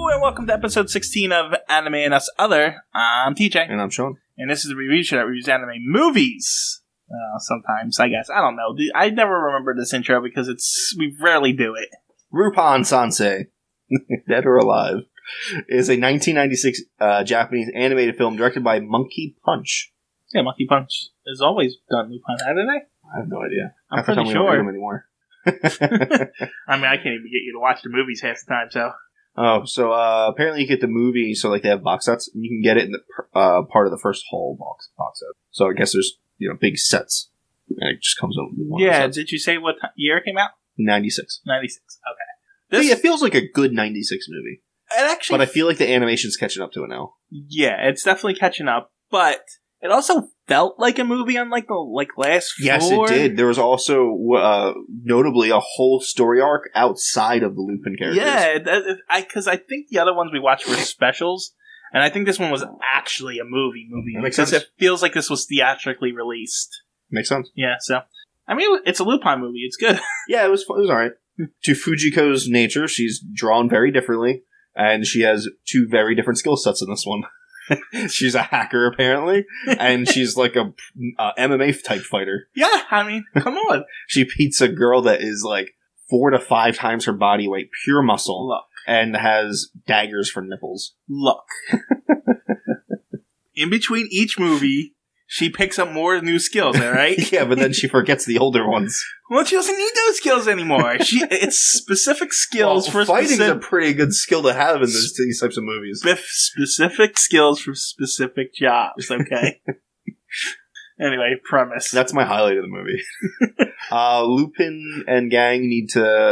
Hello, and welcome to episode 16 of Anime and Us Other. I'm TJ. And I'm Shawn. And this is a review show that reviews anime movies. Sometimes, I guess. I don't know. I never remember this intro because we rarely do it. Lupin Sansei, Dead or Alive, is a 1996 Japanese animated film directed by Monkey Punch. Yeah, Monkey Punch has always done Lupin, haven't they? I have no idea. I'm pretty sure. We don't read them anymore. I mean, I can't even get you to watch the movies half the time, so... Oh, so apparently you get the movie, so like they have box sets, and you can get it in the part of the first whole box set. So I guess there's big sets, and it just comes out. Yeah, did you say what year it came out? 96. 96. Okay. It feels like a good 96 movie. It actually, but I feel like the animation's catching up to it now. Yeah, it's definitely catching up, but it also felt like a movie on the last four. Yes, it did. There was also notably a whole story arc outside of the Lupin characters. Yeah, because I think the other ones we watched were specials, and I think this one was actually a movie. That makes sense. It feels like this was theatrically released. Makes sense. Yeah, so I mean, it's a Lupin movie. It's good. Yeah, it was all right. To Fujiko's nature, she's drawn very differently, and she has two very different skill sets in this one. She's a hacker, apparently, and she's like a MMA type fighter. Yeah, I mean, come on. She beats a girl that is like 4 to 5 times her body weight, pure muscle, Look. And has daggers for nipples. Look. In between each movie, she picks up more new skills, all right? Yeah, but then she forgets the older ones. Well, she doesn't need those skills anymore. It's specific skills for fighting's a pretty good skill to have in these types of movies. Specific skills for specific jobs, okay? Anyway, premise. That's my highlight of the movie. Lupin and gang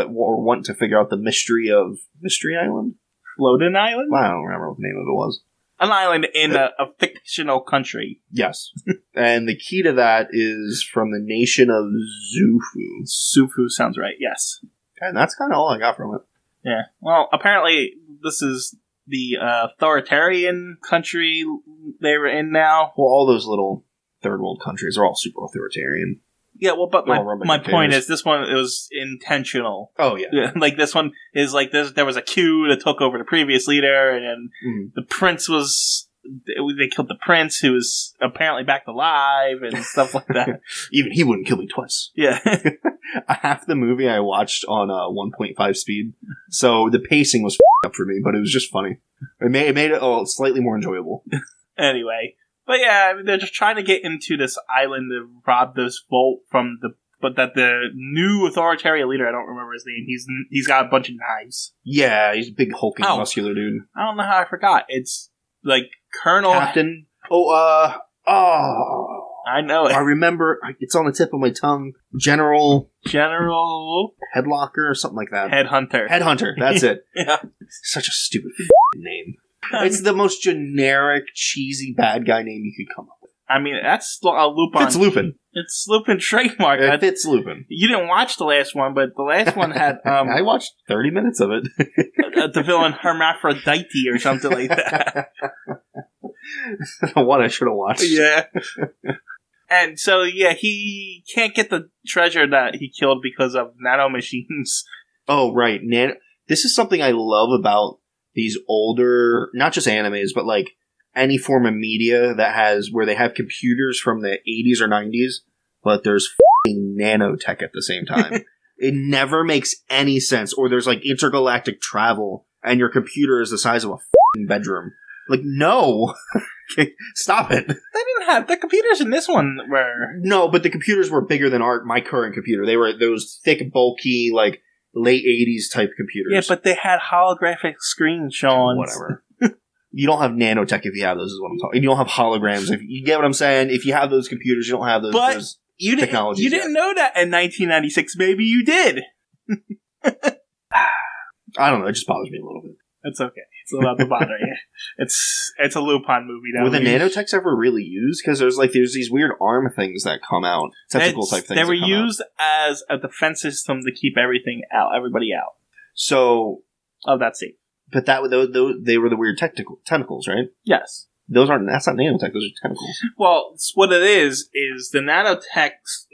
want to figure out the mystery of Mystery Island? Floating Island? I don't remember what the name of it was. An island in a fictional country. Yes. And the key to that is from the nation of Zufu. Zufu sounds right, yes. And that's kind of all I got from it. Yeah. Well, apparently this is the authoritarian country they were in now. Well, all those little third world countries are all super authoritarian. Yeah, well, but my point is, this one, it was intentional. Oh, yeah. Like, this one is like, there was a coup that took over the previous leader, and the prince was... They killed the prince, who was apparently back alive, and stuff like that. Even he wouldn't kill me twice. Yeah. Half the movie I watched on 1.5 speed, so the pacing was up for me, but it was just funny. It made it slightly more enjoyable. Anyway... But yeah, they're just trying to get into this island to rob this vault but that the new authoritarian leader, I don't remember his name, he's got a bunch of knives. Yeah, he's a big hulking muscular dude. I don't know how I forgot. It's like Colonel... Captain? I know it. I remember, it's on the tip of my tongue. General... Headlocker or something like that. Headhunter, that's it. Yeah. Such a stupid name. It's the most generic, cheesy bad guy name you could come up with. I mean, that's Lupin. It's Lupin. It's Lupin trademark. It fits Lupin. You didn't watch the last one, but the last one had... I watched 30 minutes of it. The villain Hermaphrodite or something like that. The one I should have watched. Yeah. And so, yeah, he can't get the treasure that he killed because of nanomachines. Oh, right. This is something I love about these older, not just animes, but like any form of media where they have computers from the 80s or 90s, but there's f***ing nanotech at the same time. It never makes any sense. Or there's like intergalactic travel and your computer is the size of a f***ing bedroom. Like, no! Stop it. They didn't have... The computers in this one were... No, but the computers were bigger than my current computer. They were those thick, bulky, like, late 80s type computers. Yeah, but they had holographic screens, Shawn. Whatever. You don't have nanotech if you have those, is what I'm talking. You don't have holograms. If you get what I'm saying? If you have those computers, you don't have those technologies. You didn't know that in 1996. Maybe you did. I don't know. It just bothers me a little bit. It's okay. It's allowed to bother you. It's a Lupin movie now. Were the nanotechs ever really used? Because there's these weird arm things that come out. Tentacle type things. They were used as a defense system to keep everybody out. So... Oh, that's it. But they were the weird tentacles, right? Yes. That's not nanotech, those are tentacles. Well, what it is the nanotechs,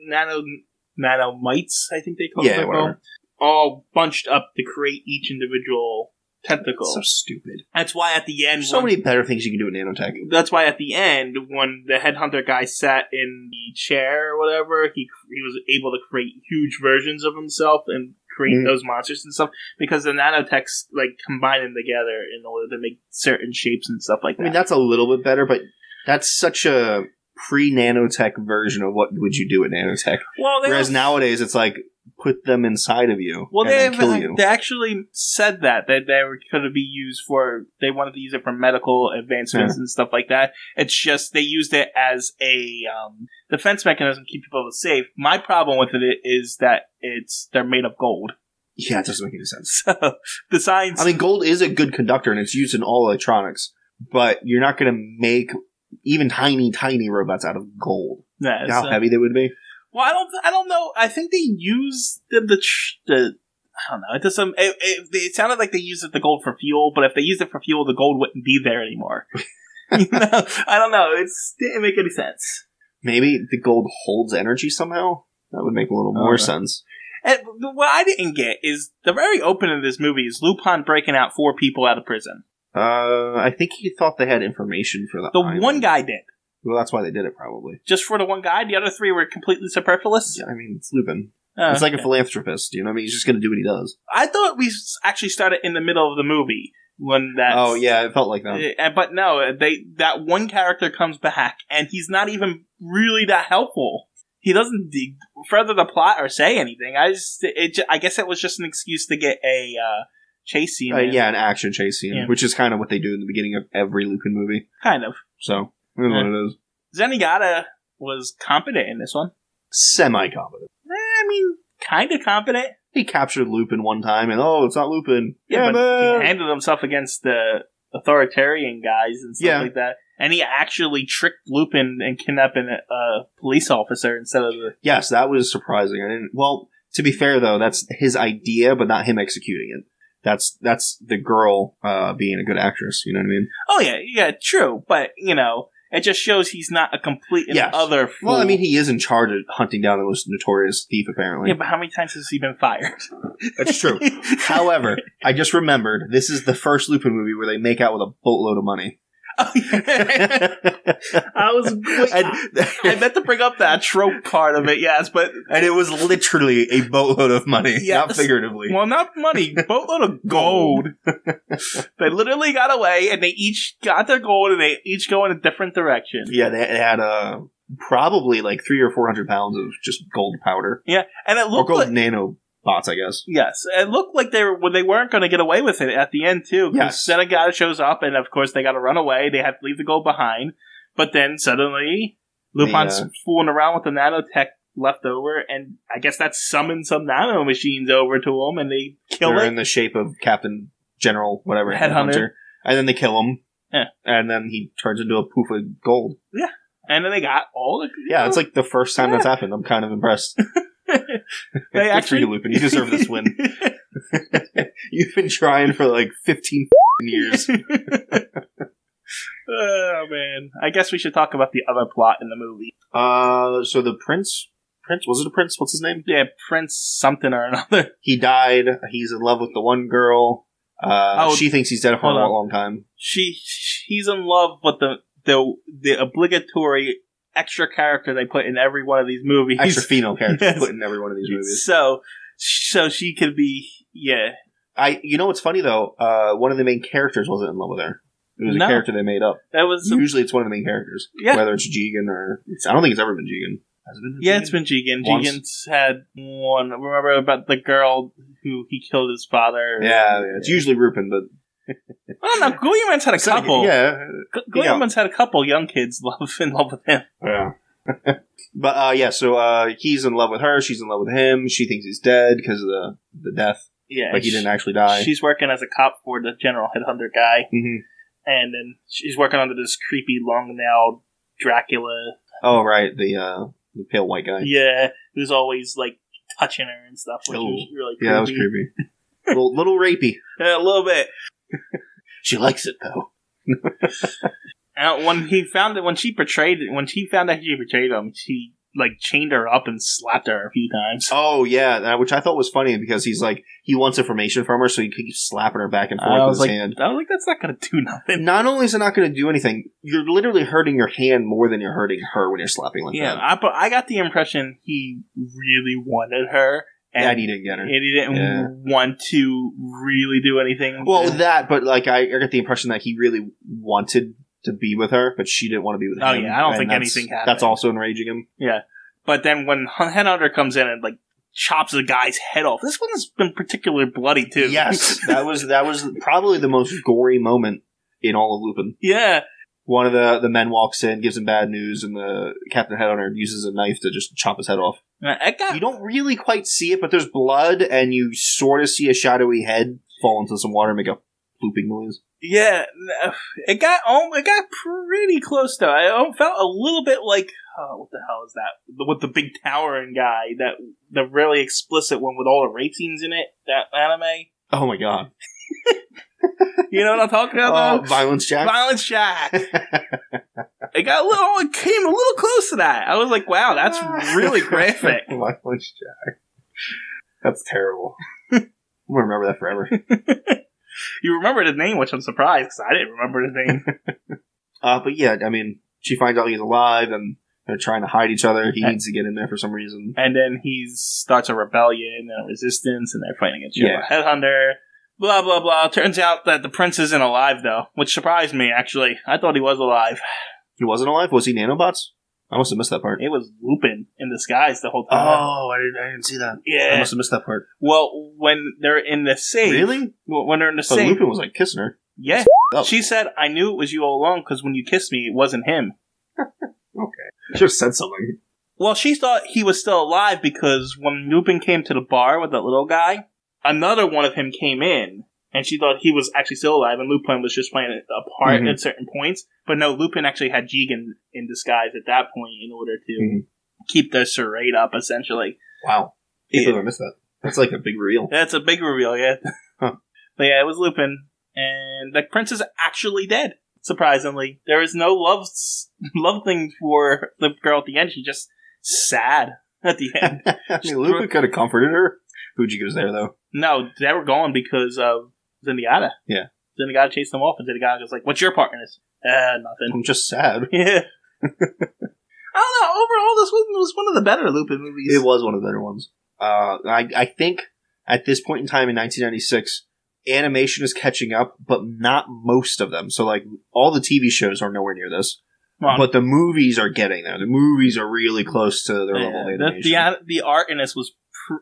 nanomites, I think they call them. Yeah, whatever. All bunched up to create each individual tentacle. So stupid. That's why at the end... So many better things you can do with nanotech. That's why at the end, when the headhunter guy sat in the chair or whatever, he was able to create huge versions of himself and create those monsters and stuff, because the nanotechs like combine them together in order to make certain shapes and stuff like that. I mean, that's a little bit better, but that's such a pre-nanotech version of what would you do with nanotech. Whereas nowadays, it's like, put them inside of you and then kill you. They actually said that they were going to be used for, they wanted to use it for medical advancements and stuff like that. It's just, they used it as a defense mechanism to keep people safe. My problem with it is that they're made of gold. Yeah, it doesn't make any sense. So, the science... I mean, gold is a good conductor and it's used in all electronics, but you're not going to make even tiny, tiny robots out of gold. Yeah, you know how heavy they would be? Well, I don't know. I think they use the I don't know. It doesn't. It sounded like they used the gold for fuel, but if they used it for fuel, the gold wouldn't be there anymore. You know? I don't know. It didn't make any sense. Maybe the gold holds energy somehow. That would make a little more sense. And what I didn't get is the very opening of this movie is Lupin breaking out 4 people out of prison. I think he thought they had information for the one guy did. Well, that's why they did it, probably. Just for the one guy? The other 3 were completely superfluous? Yeah, I mean, it's Lupin. It's like a philanthropist, you know what I mean? He's just going to do what he does. I thought we actually started in the middle of the movie. When that. Oh, yeah, it felt like that. But no, that one character comes back, and he's not even really that helpful. He doesn't further the plot or say anything. I guess it was just an excuse to get a chase scene. Yeah, an action chase scene, which is kind of what they do in the beginning of every Lupin movie. Kind of. So... That's what it is. Zenigata was competent in this one. Semi-competent. I mean, kind of competent. He captured Lupin one time, and it's not Lupin. Yeah, but he handled himself against the authoritarian guys and stuff like that. And he actually tricked Lupin and kidnapped a police officer instead of the... Yes, that was surprising. Well, to be fair, though, that's his idea, but not him executing it. That's the girl being a good actress, you know what I mean? Oh, yeah, true. But, you know... It just shows he's not a complete and utter fool. Well, I mean, he is in charge of hunting down the most notorious thief, apparently. Yeah, but how many times has he been fired? That's true. However, I just remembered, this is the first Lupin movie where they make out with a boatload of money. Oh, yeah. I meant to bring up that trope part of it, yes, but... And it was literally a boatload of money, not figuratively. Well, not money, boatload of gold. They literally got away, and they each got their gold, and they each go in a different direction. Yeah, they had probably like 300 or 400 pounds of just gold powder. Yeah, and it looked gold nano bots, I guess. Yes, it looked like they weren't going to get away with it at the end too. Yes, Zenigata shows up, and of course they got to run away. They have to leave the gold behind, but then suddenly Lupin's fooling around with the nanotech left over, and I guess that summons some nano machines over to him, and they kill it. They're in the shape of Captain General, whatever, Headhunter, and then they kill him. Yeah, and then he turns into a poof of gold. Yeah, and then they got all the. Yeah, it's like the first time that's happened. I'm kind of impressed. They actually, for you, Lupin. You deserve this win. You've been trying for like 15 years. Oh man! I guess we should talk about the other plot in the movie. So the prince was it a prince? What's his name? Yeah, Prince something or another. He died. He's in love with the one girl. She thinks he's dead for a long time. He's in love with the obligatory extra character they put in every one of these movies. Extra female character put in every one of these movies. So she could be, You know what's funny though? One of the main characters wasn't in love with her. It was a character they made up. Usually it's one of the main characters. Yeah. Whether it's Jigen or... I don't think it's ever been Jigen. Has it been Jigen? Yeah, it's been Jigen. Jigen's had one. Remember about the girl who he killed his father? Yeah. It's usually Lupin, but... I don't know. Guillermo's had a couple. Yeah. Guillermo's had a couple young kids in love with him. Yeah. But, so he's in love with her. She's in love with him. She thinks he's dead because of the death. Yeah. Like he didn't actually die. She's working as a cop for the General Headhunter guy. Mm-hmm. And then she's working under this creepy, long-nailed Dracula. Oh, right. The pale white guy. Yeah. Who's always, like, touching her and stuff, which was really creepy. Yeah, that was creepy. little rapey. Yeah, a little bit. She likes it, though. When he found that when she found out he betrayed him, like chained her up and slapped her a few times. Oh yeah, which I thought was funny because he's like he wants information from her, so he keeps slapping her back and forth with his hand. I was like, that's not going to do nothing. Not only is it not going to do anything, you're literally hurting your hand more than you're hurting her when you're slapping like that. Yeah, but I got the impression he really wanted her. And he didn't get her. And he didn't want to really do anything. Well, that, but like I got the impression that he really wanted to be with her, but she didn't want to be with him. Oh yeah, I don't think anything happened. That's also enraging him. Yeah, but then when Headhunter comes in and like chops the guy's head off, this one's been particularly bloody too. Yes, that was probably the most gory moment in all of Lupin. Yeah. One of the men walks in, gives him bad news, and the Captain Headhunter uses a knife to just chop his head off. You don't really quite see it, but there's blood, and you sort of see a shadowy head fall into some water and make a flooping noise. Yeah, it got pretty close though. I felt a little bit like, oh, what the hell is that? With the big towering guy, the really explicit one with all the rape scenes in it, that anime. Oh my god. You know what I'm talking about? Oh, Violence Jack? Violence Jack. It came a little close to that. I was like, wow, that's really graphic. Violence Jack. That's terrible. I'm going to remember that forever. You remembered his name, which I'm surprised, because I didn't remember his name. But yeah, I mean, she finds out he's alive, and they're trying to hide each other. He needs to get in there for some reason. And then he starts a rebellion and a resistance, and they're fighting against Headhunter. Blah, blah, blah. Turns out that the prince isn't alive, though, which surprised me, actually. I thought he was alive. He wasn't alive? Was he nanobots? I must have missed that part. It was Lupin in disguise the whole time. Oh, I didn't see that. Yeah. I must have missed that part. Well, when they're in the safe... Really? When they're in the safe... Lupin was, like, kissing her. Yeah. She said, I knew it was you all along, because when you kissed me, it wasn't him. Okay. Should have said something. Well, she thought he was still alive, because when Lupin came to the bar with that little guy, another one of him came in. And she thought he was actually still alive, and Lupin was just playing a part at certain points. But no, Lupin actually had Jigen in disguise at that point in order to keep the charade up, essentially. Wow. I can't missed that. That's like a big reveal. That's a big reveal, yeah. Huh. But yeah, it was Lupin. And the prince is actually dead, surprisingly. There is no love thing for the girl at the end. She's just sad at the end. I mean, Lupin could have comforted her. Fuji was there, though. No, they were gone because of Zenyatta. Yeah. Zenyatta chased them off, and Zenyatta was like, what's your part in this? Nothing. I'm just sad. Yeah. I don't know. Overall, this was one of the better Lupin movies. It was one of the better ones. I think at this point in time in 1996, animation is catching up, but not most of them. So, like, all the TV shows are nowhere near this. But the movies are getting there. The movies are really close to their level of animation. The art in this was...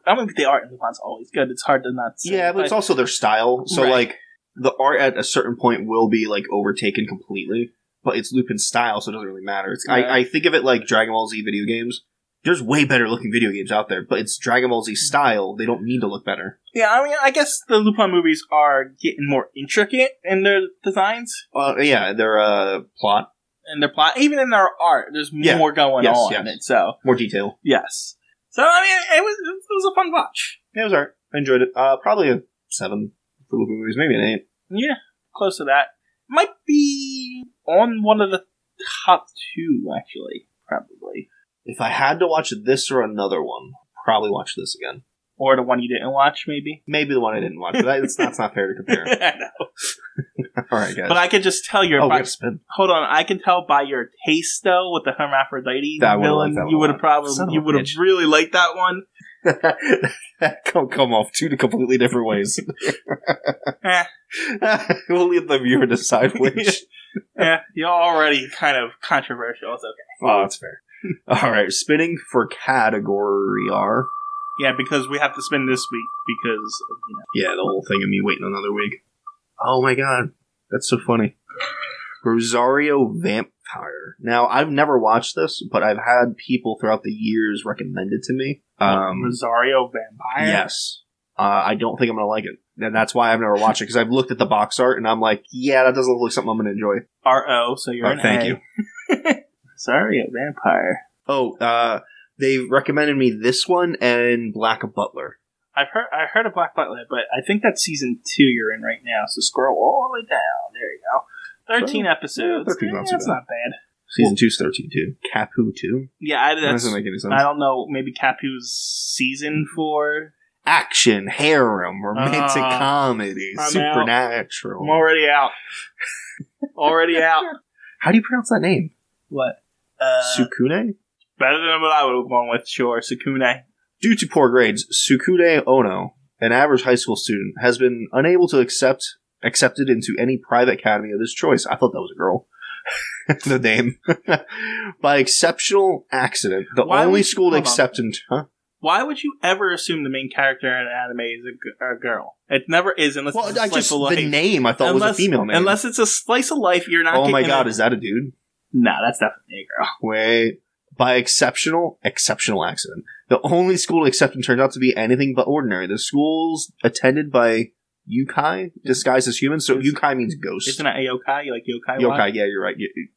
I mean, the art in Lupin's always good. It's hard to not say. Yeah, but it's also their style. So, like, the art at a certain point will be, like, overtaken completely. But it's Lupin's style, so it doesn't really matter. I think of it like Dragon Ball Z video games. There's way better looking video games out there, but it's Dragon Ball Z style. They don't need to look better. Yeah, I mean, I guess the Lupin movies are getting more intricate in their designs. Yeah, their plot. And their plot. Even in their art, there's more going on in it. So more detail. Yes. So, I mean, it was a fun watch. Yeah, it was alright. I enjoyed it. Probably a 7 for Lupin movies, maybe an 8. Yeah, close to that. Might be on one of the top 2, actually. Probably. If I had to watch this or another one, probably watch this again. Or the one you didn't watch, maybe? Maybe the one I didn't watch, but that's not fair to compare. I know. Alright, guys. But I could just tell your... Hold on, I can tell by your taste, though, with the Hermaphrodite villain, you would have really liked that one. That come off 2 completely different ways. We'll leave the viewer decide which. Yeah, you're already kind of controversial. It's okay. Oh, that's fair. Alright, spinning for category R. Yeah, because we have to spin this week because of, Yeah, the whole thing of me waiting another week. Oh my god. That's so funny. Rosario Vampire. Now, I've never watched this, but I've had people throughout the years recommend it to me. Rosario Vampire? Yes. I don't think I'm going to like it. And that's why I've never watched it, because I've looked at the box art and I'm like, yeah, that doesn't look like something I'm going to enjoy. R-O, so you're an thank A. you. Rosario Vampire. Oh, they recommended me this one and Black Butler. I heard of Black Butler, but I think that's season 2 you're in right now. So scroll all the way down. There you go. 13 episodes. 13 that's not bad. Season 2's 13 too. Capu 2? Yeah, That doesn't make any sense. I don't know. Maybe Capu's season 4? Action, harem, romantic comedy, I'm supernatural. I'm already out. Already out. How do you pronounce that name? What? Sukune? Better than what I would have gone with, sure. Sukune. Due to poor grades, Sukune Ono, an average high school student, has been unable to accepted into any private academy of his choice. I thought that was a girl. The name. By exceptional accident, the only school to accept him... Huh? Why would you ever assume the main character in an anime is a girl? It never is unless it's a slice of life. The name I thought was a female name. Unless it's a slice of life, you're not. Oh my god, is that a dude? No, that's definitely a girl. Wait, by exceptional accident, the only school to accept him turned out to be anything but ordinary. The school's attended by yokai disguised as humans, so yokai means ghost. Isn't it a yokai? Like yokai? Yokai, yeah, you're right.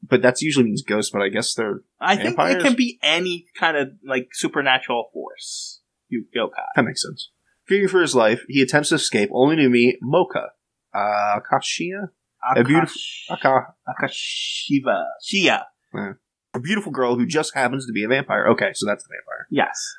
But that usually means ghost, but I guess they're vampires? think it can be any kind of like supernatural force. Yokai. That makes sense. Fearing for his life, he attempts to escape, only to meet Mocha. Akashiya? A beautiful... Akashiva. Shia. A beautiful girl who just happens to be a vampire. Okay, so that's the vampire. Yes.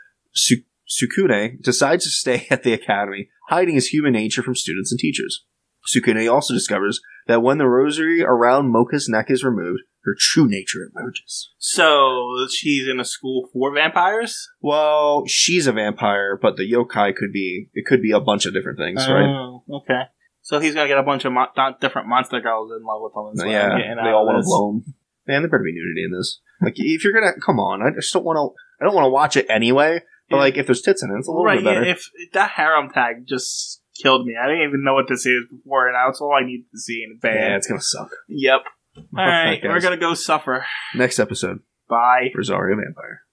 Sukune decides to stay at the academy, hiding his human nature from students and teachers. Sukune also discovers that when the rosary around Mocha's neck is removed, her true nature emerges. So, she's in a school for vampires? Well, she's a vampire, but the yokai could be a bunch of different things, right? Oh, okay. So he's gonna get a bunch of different monster girls in love with him. Yeah, they all want to blow him. Man, there better be nudity in this. Like, if you're gonna... Come on, I just don't want to... I don't want to watch it anyway. But, like, if there's tits in it, it's a little bit better. Yeah, if that harem tag just killed me. I didn't even know what this is before, and that's all I need to see in advance. Yeah, it's gonna suck. Yep. Alright, we're gonna go suffer. Next episode. Bye. Rosario Vampire.